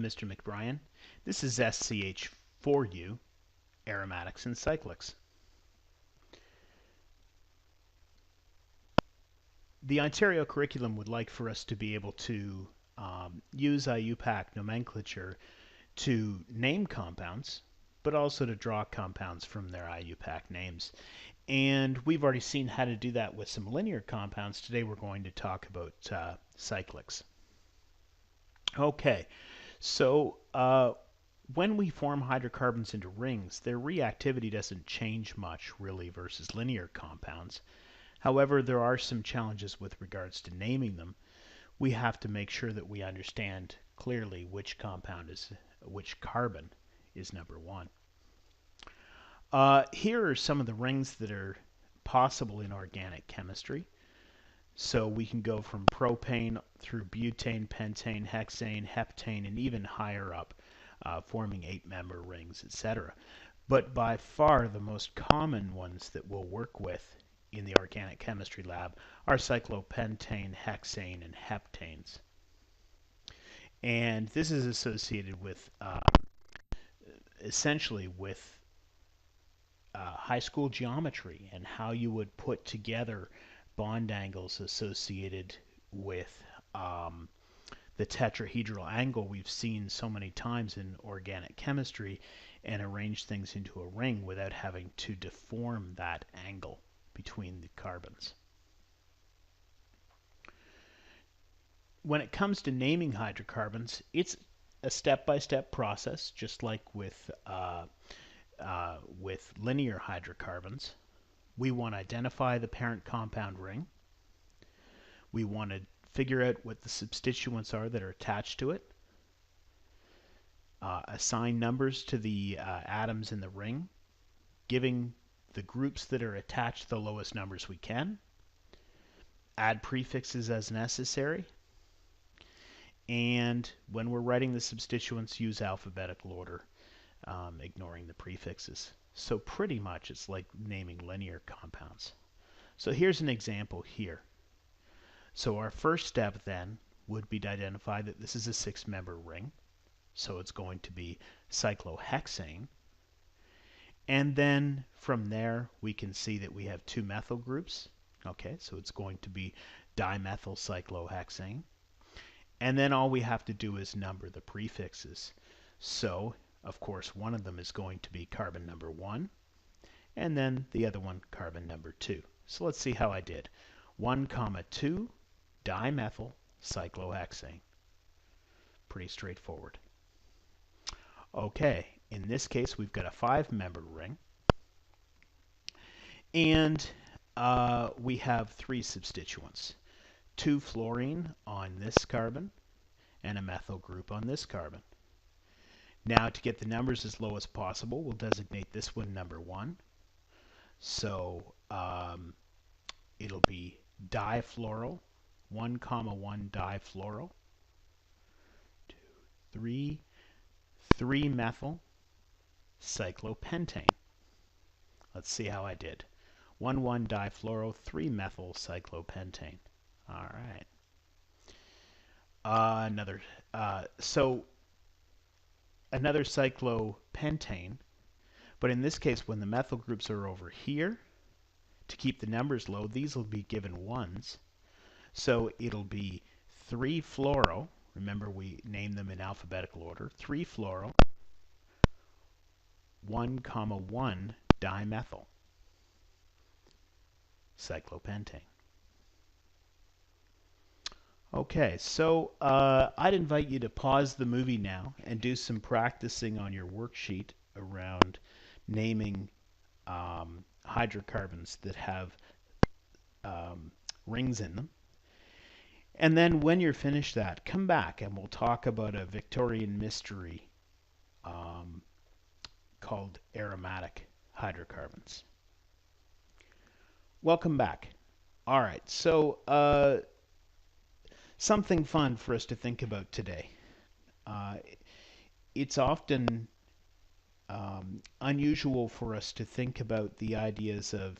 Mr. McBrien. This is SCH4U, Aromatics and Cyclics. The Ontario curriculum would like for us to be able to use IUPAC nomenclature to name compounds, but also to draw compounds from their IUPAC names. And we've already seen how to do that with some linear compounds. Today we're going to talk about cyclics. Okay, so when we form hydrocarbons into rings, their reactivity doesn't change much really versus linear compounds. However, there are some challenges with regards to naming them. We have to make sure that we understand clearly which carbon is number one. Here are some of the rings that are possible in organic chemistry. So we can go from propane through butane, pentane, hexane, heptane, and even higher up, forming 8-member rings, etc. But by far the most common ones that we'll work with in the organic chemistry lab are cyclopentane, hexane, and heptanes. And this is associated with essentially with high school geometry and how you would put together bond angles associated with the tetrahedral angle we've seen so many times in organic chemistry, and arrange things into a ring without having to deform that angle between the carbons. When it comes to naming hydrocarbons, it's a step-by-step process, just like with linear hydrocarbons. We want to identify the parent compound ring. We want to figure out what the substituents are that are attached to it. Assign numbers to the atoms in the ring, giving the groups that are attached the lowest numbers we can. Add prefixes as necessary. And when we're writing the substituents, use alphabetical order, ignoring the prefixes. So pretty much it's like naming linear compounds. So here's an example here. So our first step then would be to identify that this is a 6-member ring. So it's going to be cyclohexane. And then from there we can see that we have 2 methyl groups. Okay, so it's going to be dimethyl cyclohexane. And then all we have to do is number the prefixes. So of course one of them is going to be carbon number 1, and then the other one carbon number 2. So let's see how I did. 1, 2 dimethyl cyclohexane. Pretty straightforward. Okay, in this case we've got a 5-member ring, and we have 3 substituents. 2 fluorine on this carbon and a methyl group on this carbon. Now to get the numbers as low as possible, we'll designate this one number 1. So it'll be difluoro, 1, 1 difluoro, 2, 3, 3-methyl cyclopentane. Let's see how I did. 1, 1 difluoro, 3-methyl cyclopentane. All right. Another cyclopentane, but in this case when the methyl groups are over here, to keep the numbers low, these will be given 1s. So it'll be 3-fluoro, remember we named them in alphabetical order, 3-fluoro, 1, 1 dimethyl cyclopentane. Okay, so I'd invite you to pause the movie now and do some practicing on your worksheet around naming hydrocarbons that have rings in them. And then when you're finished that, come back and we'll talk about a Victorian mystery called aromatic hydrocarbons. Welcome back. All right, so something fun for us to think about today. It's often unusual for us to think about the ideas of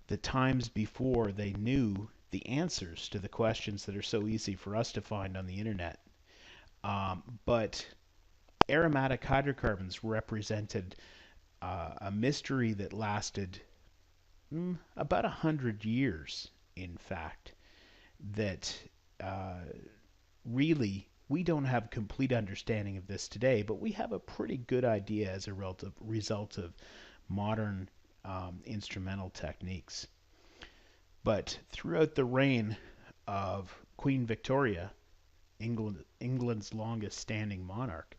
the times before they knew the answers to the questions that are so easy for us to find on the internet. But Aromatic hydrocarbons represented a mystery that lasted about 100 years, in fact, that really we don't have complete understanding of this today, but we have a pretty good idea as a result of modern instrumental techniques. But throughout the reign of Queen Victoria, England's longest standing monarch,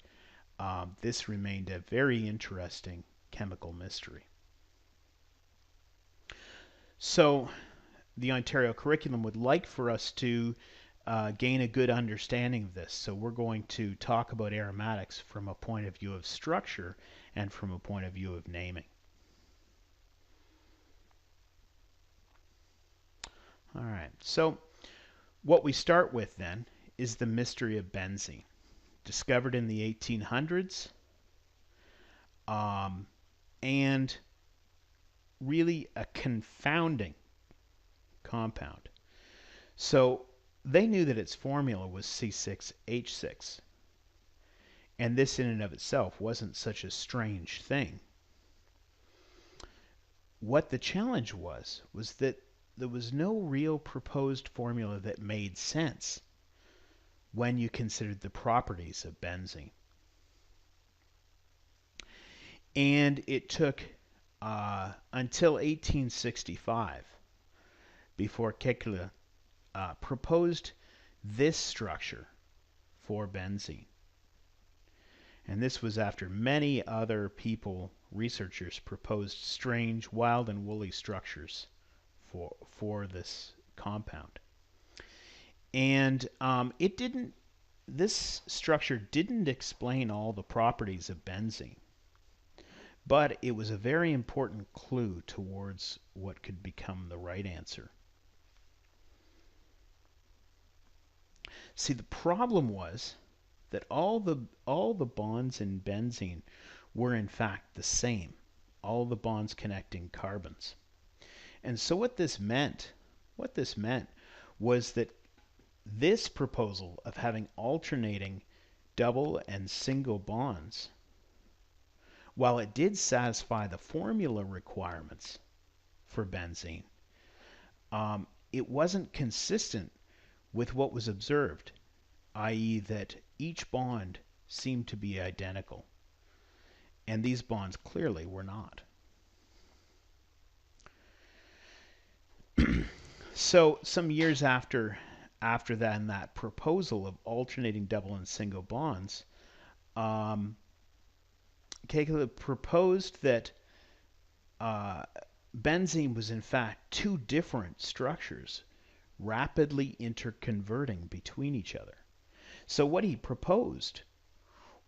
this remained a very interesting chemical mystery. So the Ontario curriculum would like for us to gain a good understanding of this. So we're going to talk about aromatics from a point of view of structure and from a point of view of naming. All right, so what we start with then is the mystery of benzene, discovered in the 1800s, and really a confounding compound. So they knew that its formula was C6H6, and this in and of itself wasn't such a strange thing. What the challenge was that there was no real proposed formula that made sense when you considered the properties of benzene. And it took until 1865 before Kekule proposed this structure for benzene. And this was after many other people, researchers, proposed strange, wild, and woolly structures for this compound. And this structure didn't explain all the properties of benzene, but it was a very important clue towards what could become the right answer. See, the problem was that all the bonds in benzene were in fact the same, all the bonds connecting carbons. And so what this meant was that this proposal of having alternating double and single bonds, while it did satisfy the formula requirements for benzene, it wasn't consistent with what was observed, i.e. that each bond seemed to be identical, and these bonds clearly were not. So some years after that proposal of alternating double and single bonds, Kekule proposed that benzene was in fact two different structures rapidly interconverting between each other. So what he proposed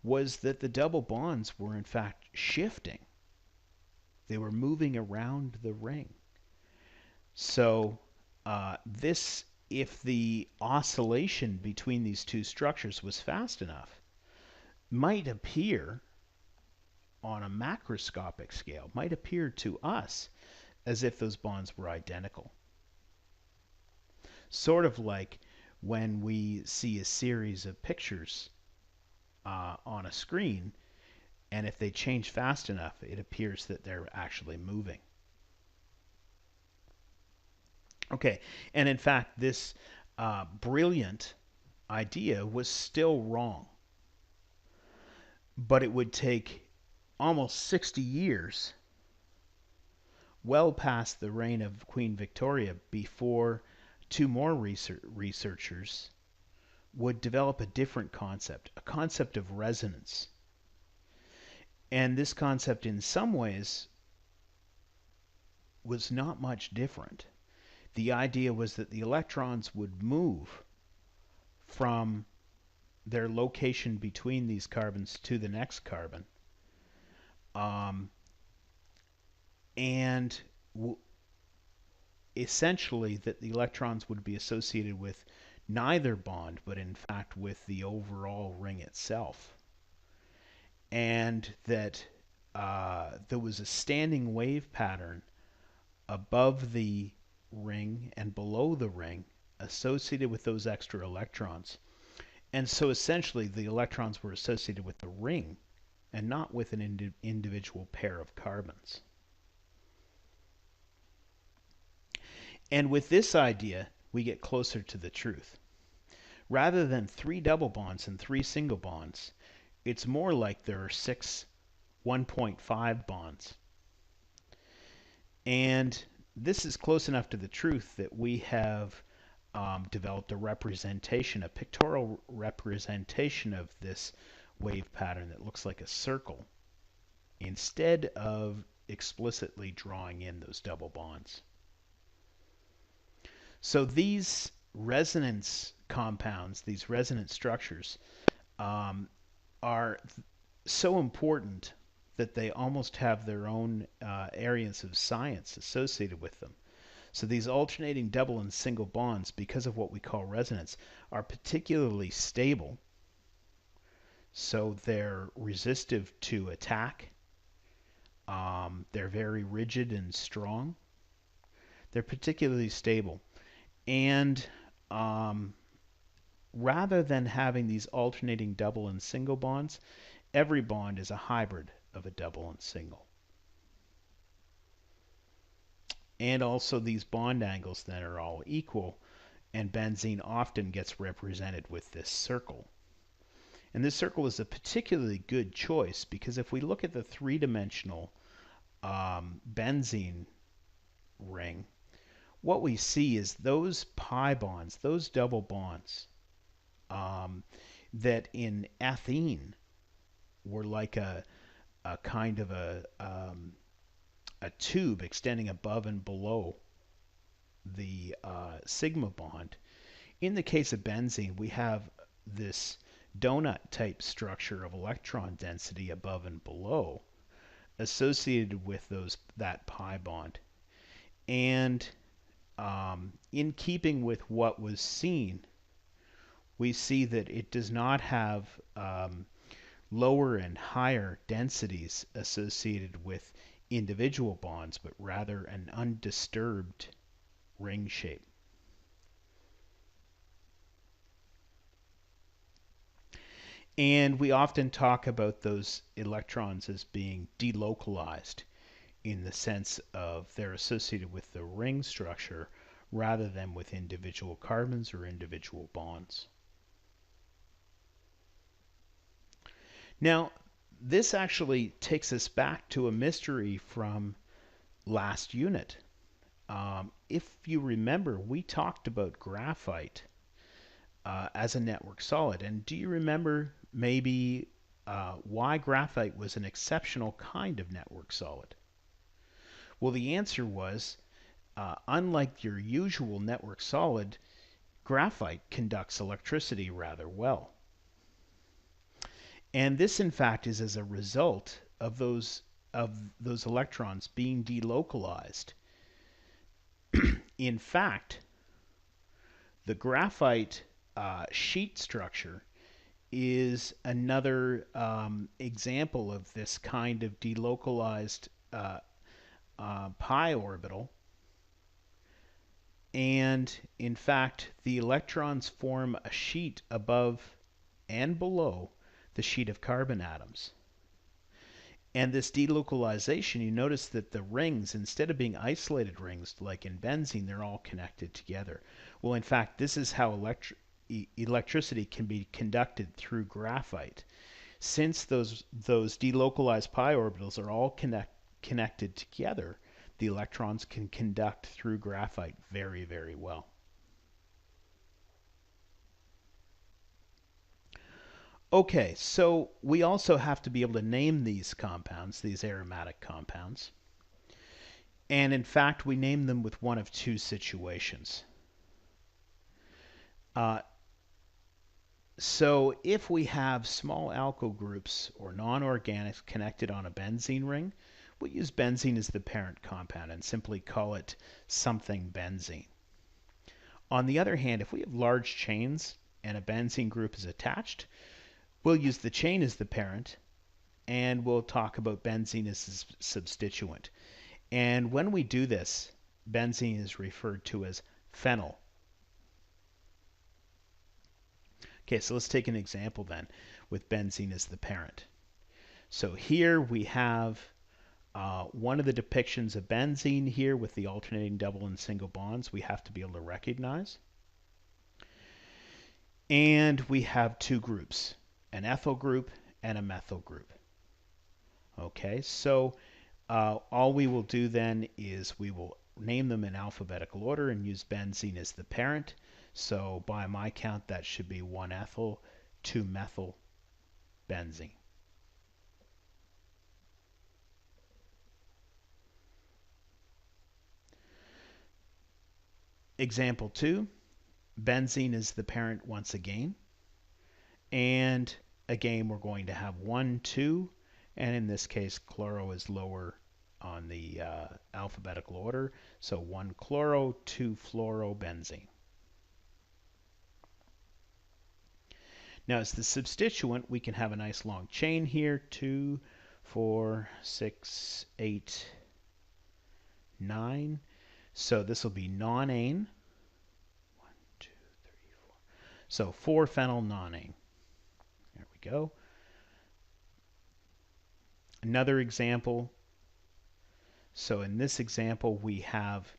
was that the double bonds were in fact shifting. They were moving around the ring. So if the oscillation between these two structures was fast enough, might appear on a macroscopic scale, might appear to us as if those bonds were identical. Sort of like when we see a series of pictures on a screen, and if they change fast enough, it appears that they're actually moving. Okay, and in fact, this brilliant idea was still wrong. But it would take almost 60 years, well past the reign of Queen Victoria, before two more researchers would develop a different concept, a concept of resonance. And this concept in some ways was not much different. The idea was that the electrons would move from their location between these carbons to the next carbon. And essentially that the electrons would be associated with neither bond, but in fact with the overall ring itself. And that there was a standing wave pattern above the ring and below the ring associated with those extra electrons. And so essentially the electrons were associated with the ring and not with an individual pair of carbons. And with this idea, we get closer to the truth. Rather than 3 double bonds and 3 single bonds, it's more like there are 6 1.5 bonds. And this is close enough to the truth that we have developed a representation, a pictorial representation of this wave pattern that looks like a circle instead of explicitly drawing in those double bonds. So these resonance compounds, these resonance structures, are so important that they almost have their own areas of science associated with them. So these alternating double and single bonds, because of what we call resonance, are particularly stable. So they're resistive to attack. They're very rigid and strong. They're particularly stable. And rather than having these alternating double and single bonds, every bond is a hybrid of a double and single. And also these bond angles then are all equal, and benzene often gets represented with this circle. And this circle is a particularly good choice because if we look at the three-dimensional benzene ring, what we see is those pi bonds, those double bonds, that in ethene were like a kind of a tube extending above and below the sigma bond. In the case of benzene, we have this donut type structure of electron density above and below associated with that pi bond. And in keeping with what was seen, we see that it does not have lower and higher densities associated with individual bonds, but rather an undisturbed ring shape. And we often talk about those electrons as being delocalized in the sense of they're associated with the ring structure rather than with individual carbons or individual bonds. Now, this actually takes us back to a mystery from last unit. If you remember, we talked about graphite as a network solid. And do you remember maybe why graphite was an exceptional kind of network solid? Well, the answer was, unlike your usual network solid, graphite conducts electricity rather well. And this, in fact, is as a result of those electrons being delocalized. In fact, the graphite sheet structure is another example of this kind of delocalized pi orbital. And in fact, the electrons form a sheet above and below the sheet of carbon atoms. And this delocalization, you notice that the rings, instead of being isolated rings like in benzene, they're all connected together. Well, in fact, this is how electricity can be conducted through graphite. Since those delocalized pi orbitals are all connected together, the electrons can conduct through graphite very, very well. Okay, so we also have to be able to name these compounds, these aromatic compounds. And in fact, we name them with one of two situations. So if we have small alkyl groups or non-organics connected on a benzene ring, we'll use benzene as the parent compound and simply call it something benzene. On the other hand, if we have large chains and a benzene group is attached, we'll use the chain as the parent, and we'll talk about benzene as a substituent. And when we do this, benzene is referred to as phenyl. Okay, so let's take an example then with benzene as the parent. So here we have one of the depictions of benzene here with the alternating double and single bonds we have to be able to recognize. And we have two groups, an ethyl group and a methyl group. Okay, so all we will do then is we will name them in alphabetical order and use benzene as the parent. So by my count, that should be 1 ethyl, 2 methyl benzene. Example 2, benzene is the parent once again. And again, we're going to have 1, 2, and in this case, chloro is lower on the alphabetical order. So 1 chloro, 2 fluorobenzene. Now, as the substituent, we can have a nice long chain here, 2, 4, 6, 8, 9. So this will be nonane. 1, 2, 3, 4. So 4-phenyl nonane. There we go. Another example. So in this example, we have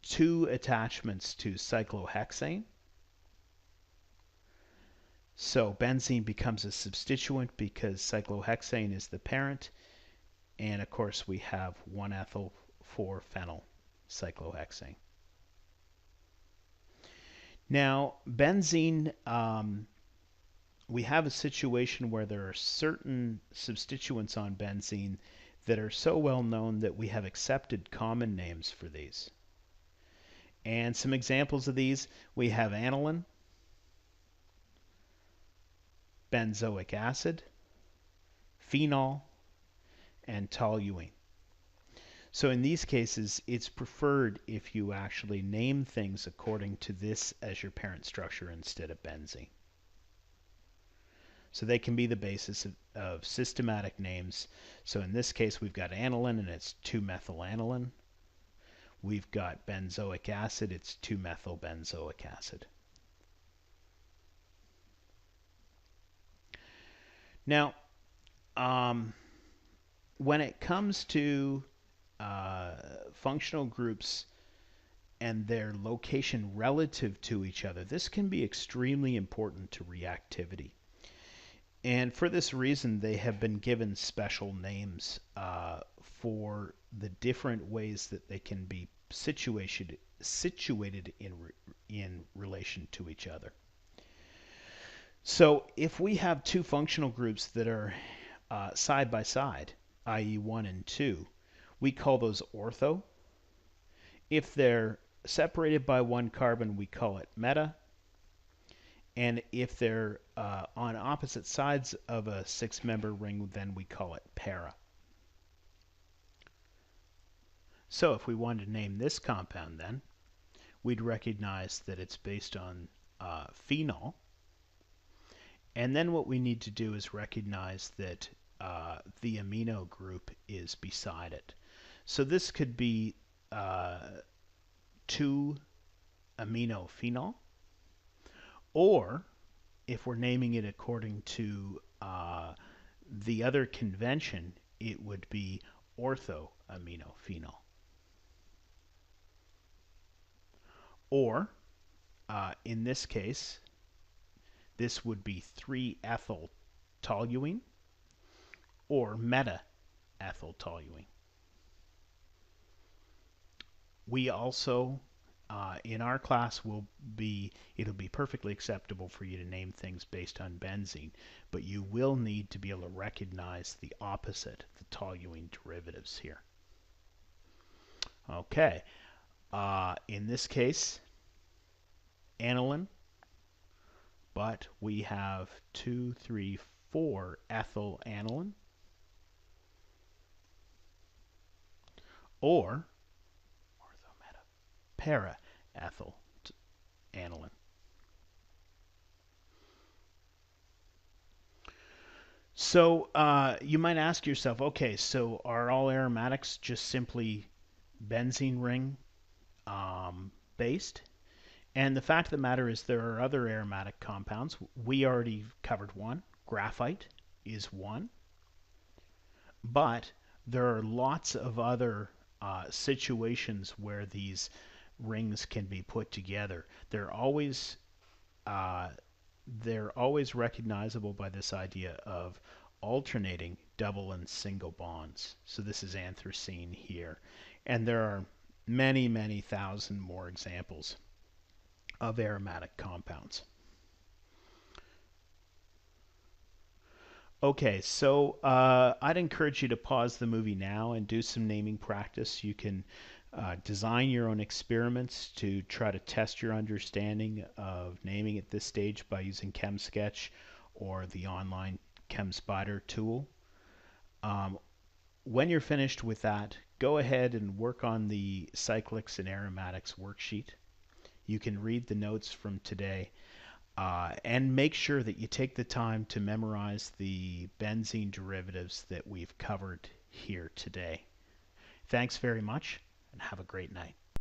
2 attachments to cyclohexane. So benzene becomes a substituent because cyclohexane is the parent. And of course, we have 1 ethyl 4-phenyl cyclohexane. Now, benzene, we have a situation where there are certain substituents on benzene that are so well known that we have accepted common names for these. And some examples of these, we have aniline, benzoic acid, phenol, and toluene. So in these cases, it's preferred if you actually name things according to this as your parent structure instead of benzene. So they can be the basis of systematic names. So in this case, we've got aniline, and it's 2-methylaniline. We've got benzoic acid, it's 2-methylbenzoic acid. Now, when it comes to functional groups and their location relative to each other, this can be extremely important to reactivity. And for this reason, they have been given special names for the different ways that they can be situated in relation to each other. So if we have two functional groups that are side by side, i.e. 1 and 2, we call those ortho. If they're separated by 1 carbon, we call it meta. And if they're on opposite sides of a 6-member ring, then we call it para. So if we wanted to name this compound then, we'd recognize that it's based on phenol. And then what we need to do is recognize that the amino group is beside it. So this could be 2-aminophenol. Or, if we're naming it according to the other convention, it would be orthoaminophenol. Or, in this case, this would be 3-ethyl toluene or meta-ethyl toluene. We also in our class it'll be perfectly acceptable for you to name things based on benzene, but you will need to be able to recognize the opposite, the toluene derivatives here. Okay, in this case, aniline, but we have 2, 3, 4 ethyl aniline, or para-ethyl aniline. So you might ask yourself, okay, so are all aromatics just simply benzene ring based? And the fact of the matter is there are other aromatic compounds. We already covered one. Graphite is one. But there are lots of other situations where these rings can be put together. Uh, they're always recognizable by this idea of alternating double and single bonds. So this is anthracene here. And there are many, many thousand more examples of aromatic compounds. Okay, so I'd encourage you to pause the movie now and do some naming practice. You can design your own experiments to try to test your understanding of naming at this stage by using ChemSketch or the online ChemSpider tool. When you're finished with that, go ahead and work on the Cyclics and Aromatics worksheet. You can read the notes from today. And make sure that you take the time to memorize the benzene derivatives that we've covered here today. Thanks very much, and have a great night.